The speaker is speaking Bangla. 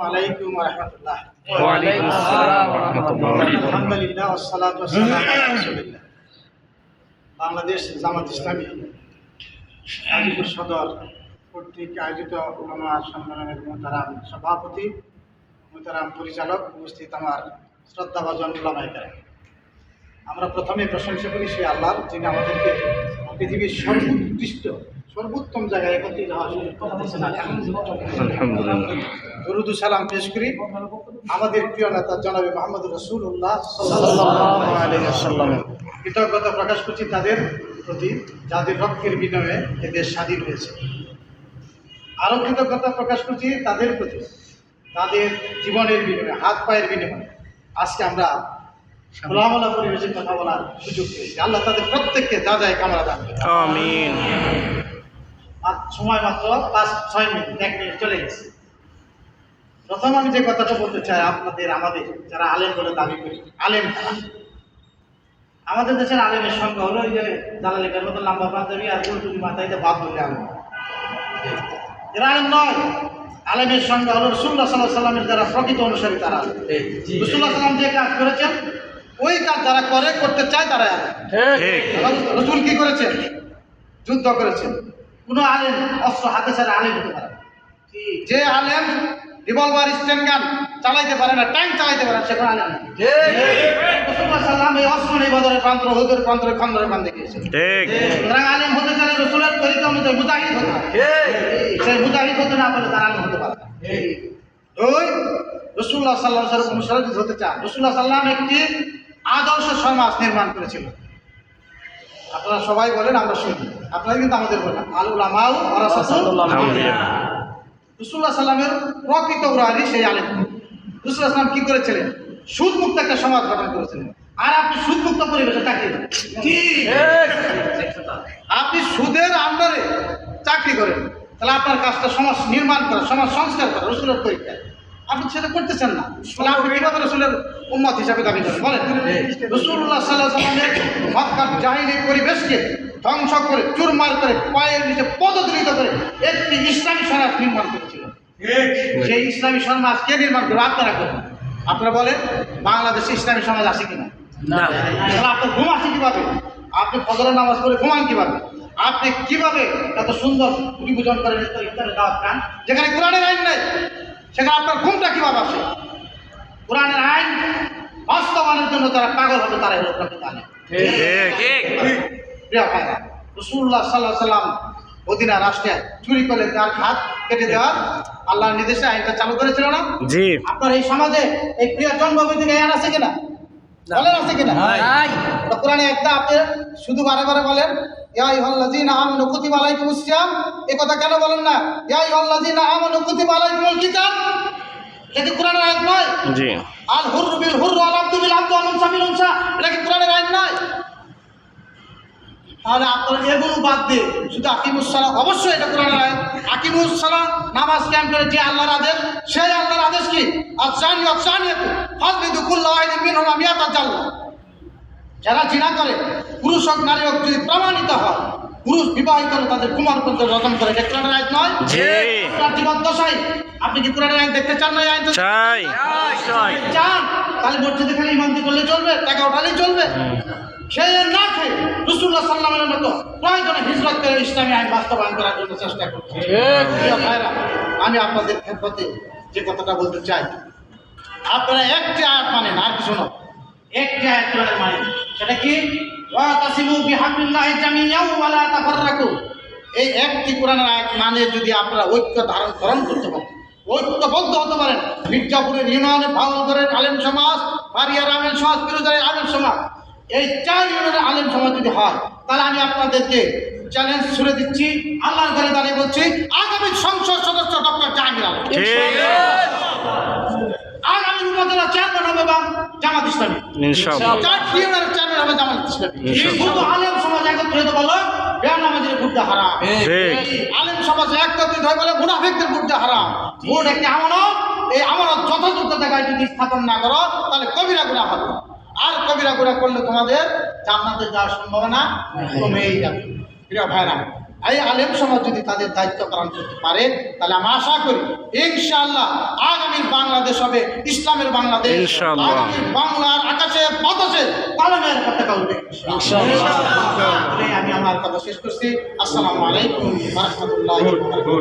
আলাইকুম ওয়া রাহমাতুল্লাহ। ওয়া আলাইকুম আসসালাম ওয়া রাহমাতুল্লাহ। আলহামদুলিল্লাহ ওয়াসসালাতু ওয়াসসালামু আলা রাসূলিল্লাহ। বাংলাদেশ জামাত ইসলামী গাজীপুর সদর কর্তৃক আয়োজিত উলামা সম্মেলনের মোহতারাম সভাপতি, মোহতারাম পরিচালক, উপস্থিত আমার শ্রদ্ধাভাজন উলামায়ে কেরাম, আমরা প্রথমে প্রশংসা করি সেই আল্লাহর, যিনি আমাদেরকে পৃথিবীর সর্বোৎকৃষ্ট সর্বোত্তম জায়গায় একত্রিত হওয়ার সুযোগ করে দিয়েছেন। আলহামদুলিল্লাহ। দরুদ ও সালাম পেশ করি আমাদের প্রিয় নেতা জনাবে মুহাম্মদুর রাসূলুল্লাহ সাল্লাল্লাহু আলাইহি ওয়াসাল্লামের। কৃতজ্ঞতা প্রকাশ করছি তাদের প্রতি, যাদের রক্তের বিনিময়ে এদের স্বাধীন হয়েছে। আরও কৃতজ্ঞতা প্রকাশ করছি তাদের প্রতি, তাদের জীবনের বিনিময়ে, হাত পায়ের বিনিময়ে আজকে আমরা খোলামেলা পরিবেশে কথা বলার সুযোগ পেয়েছি। আল্লাহ তাদের প্রত্যেককে যা যায় কামনা দান করেন। আমিন। আর সময় মাত্র 5-6 মিনিট, 1 মিনিট চলে গেছে। প্রথম আমি যে কথাটা বলতে চাই, আমাদের যারা আলেম বলে দাবি করি, আলেম তারা, আমাদের দেশের আলেমের সংখ্যা হলো ওই যে জালালিকার মতো লম্বা পাঞ্জাবি আর গোলটুলি মাথায় দিয়ে বাদ বললে আলেম, এরা আলেম নয়। আলেমের সংখ্যা হলো রাসূলুল্লাহ সাল্লাল্লাহু আলাইহি ওয়াসাল্লামের যারা প্রকৃত অনুসারী, তারা রাসূলুল্লাহ সাল্লাম যে কাজ করেছেন ওই কাজ যারা করতে চায় তারা আলেম। ঠিক। রাসূল কি করেছেন? যুদ্ধ করেছেন। কোনো আলেম অস্ত্র হাতে ছাড়া আলেম হতে পারে না। যে আলেম রিভলভার, স্ট্যান্ড গান চালাইতে পারে না, ট্যাঙ্ক চালাইতে পারে না, সে কোনো আলেম না। রাসূলুল্লাহ সাল্লাম এই অস্ত্র নেই বদরের প্রান্তর, হুদের প্রান্তরে, খন্দরের প্রান্তে গিয়েছেন। ঠিক। সুতরাং আলেম হতে চাইলে রাসূলের তরিকা অনুযায়ী মুজাহিদ হতে হবে। সেই মুজাহিদ হতে না পারলে তার আলেম হতে পারে না। ওই রাসূলুল্লাহ সাল্লাল্লাহু আলাইহি ওয়াসাল্লাম অনুসারী যদি হতে চান, রাসূলুল্লাহ সাল্লাম একটি আদর্শ সমাজ নির্মাণ করেছিলেন। আপনারা সবাই বলেন, আমরা শুনি, আপনারা কিন্তু আমাদের বলেন আল উলামাউ ওয়ারাসাতুল আম্বিয়া। রাসূলুল্লাহ সাল্লামের প্রকৃত উরানি সেই আলেম। রাসূলুল্লাহ সাল্লাম কি করেছিলেন? সুদ মুক্ত একটা সমাজ গঠন করেছিলেন। আর আপনি সুদ মুক্ত পরিবেশে চাকরি করেন, আপনি সুদের আন্ডারে চাকরি করেন, তাহলে আপনার কাজটা সমাজ নির্মাণ করা, সমাজ সংস্কার করা, রাসূলের তরিকা। আপনি সেটা করতেছেন না, তাহলে আপনি কিভাবে রাসূলের উম্মত হিসাবে দাবি করেন? বলেন। রাসূলুল্লাহ সাল্লাল্লাহু আলাইহি ওয়াসাল্লামের মক্কার জাহিলি পরিবেশকে ধ্বংস করে, চুরমার করে, পায়ের নিচে পদদলিত করে একটি ইসলামী সমাজ নির্মাণ করেছিল। সেই ইসলামী সমাজ কে নির্মাণ করবে? আপনারা করেন। আপনারা বলেন, বাংলাদেশে ইসলামী সমাজ আছে কিনা? না। তাহলে আপনার ঘুম আসে কিভাবে? আপনি ফজরের নামাজ পড়ে ঘুমান কিভাবে? আপনি কিভাবে এত সুন্দর পুরি পূজন করেন, ইফতারের দাওয়াত খান, যেখানে কোরআনের আইন নেই? সেখানে আপনার ঘুমটা কিভাবে আসে? কোরআনের আইন বাস্তবায়নের জন্য যারা পাগল হবে তারা হলো প্রকৃত আলেম। ঠিক। প্রিয় ভাইরা, রাসূলুল্লাহ সাল্লাল্লাহু আলাইহি ওয়াসাল্লাম মদিনা রাষ্ট্রে চুরি করলে তার হাত কেটে দেওয়ার আল্লাহর নির্দেশে আইনটা চালু করেছিল না? জি। আপনার এই সমাজে এই প্রিয় জন্মভূমি থেকে আইন আছে কিনা? বলেন, আছে কিনা? কোরআনে একটা আপনি শুধু বারে বারে বলেন, ইয়া আইয়ুহাল্লাযীনা আমানু কুতিবা আলাইকুমুস সিয়াম, এই কথা কেন বলেন না ইয়া আইয়ুহাল্লাযীনা আমানু কুতিবা আলাইকুমুল কিতাব? এটা কি কোরআনের আইন নয়? জি। আল হুররু বিল হুররি ওয়াল আবদু বিল আবদি ওয়াল উনসা বিল উনসা, এটা কি কোরআনের আইন নয়? তাহলে আপনারা এগুলো বাদ দিয়ে শুধু আকিমুস সালাহ, অবশ্যই এটা কোরআনের আয়াত। আকিমুস সালাহ, নামাজ কায়েম করে যে আল্লাহর আদেশ, সেই আল্লাহর আদেশ কি? আয-যানি ওয়াজ-যানিয়াতু ফাজলিদু কুল্লা ওয়াহিদিন মিনহুমা মিয়াতা জাল্লা। যারা জিনা করে, পুরুষ হোক নারী হোক, যদি প্রমাণিত হয় পুরুষ বিবাহিত হলে তাদের কুমার পর্যন্ত রজম করে, এটা কোরআনের আয়াত নয়? জি। আপনার জীবন দশাই আপনি কি কোরআনের আইন দেখতে চান না? এই আইন চাই। চান, তাহলে মসজিদে খালি ইমামতি করলে চলবে, টাকা উঠালেই চলবে? সেই না খেয়ে রাসূলুল্লাহ সাল্লাল্লাহু আলাইহি ওয়াসাল্লামের মতো প্রয়োজনে হিজরত করে ইসলামী আইন বাস্তবায়ন করার জন্য চেষ্টা করছে। প্রিয় ভাইরা, আমি আপনাদের খেদমতে যে কথাটা বলতে চাই, আপনারা একটি আয়াত মানেন, আর কিছু নয়, একটি আয়াত কোরআনের মানেন। সেটা কি? ওয়াতাসিমু বিহাবলিল্লাহি জামিআন ওয়া লা তাফাররাকু। এই একটি কোরআনের আয়াত মানে যদি আপনারা ঐক্য ধারণ করতে পারেন, ঐক্যবদ্ধ হতে পারেন, মির্জাপুরের ইউনিয়নে ভাওয়ালগড়ের আলেম সমাজ, বারিয়ার আলেম সমাজ, ফিরোজের আলেম সমাজ, এই 4 ইউনিয়নের আলেম সমাজ যদি হয়, তাহলে আমি আপনাদেরকে চ্যালেঞ্জ ছুড়ে দিচ্ছি, আল্লাহর ঘরে দাঁড়িয়ে বলছি, আগামী সংসদ সদস্য ডক্টর জাহাঙ্গীর আলম, আগামী উপজেলা চেয়ারম্যান হবে বা জামাত ইসলামী, ইনশাআল্লাহ। 4টি ইউনিয়নের চেয়ারম্যান হবে জামাত ইসলামী। শুধু আলেম সমাজ একত্রিত বলো বেনামাজির ভোটটা হারাম। আলেম সমাজ একত্রিত হয়ে বলে মুনাফিকদের ভোটটা হারাম। ভোট একটি আমানত, এই আমানত যথাযথ জায়গায় যদি স্থাপন না করো তাহলে কবিরা গুনাহ হবে, আর কবিরা গুনাহ করলে তোমাদের জান্নাতে যাওয়ার সম্ভাবনা কমেই যাবে। প্রিয় ভাইরা, এই আলেম সমাজ যদি তাদের দায়িত্ব পালন করতে পারে, তাহলে আমি আশা করি ইনশাআল্লাহ আগামী বাংলাদেশ হবে ইসলামের বাংলাদেশ। ইনশাআল্লাহ। আগামী বাংলার আকাশে বাতাসে কালামের পতাকা উঠবে ইনশাআল্লাহ। আমি আমার কথা শেষ করছি। আসসালামু আলাইকুম ওয়া রাহমাতুল্লাহি ওয়া বারাকাতুহু।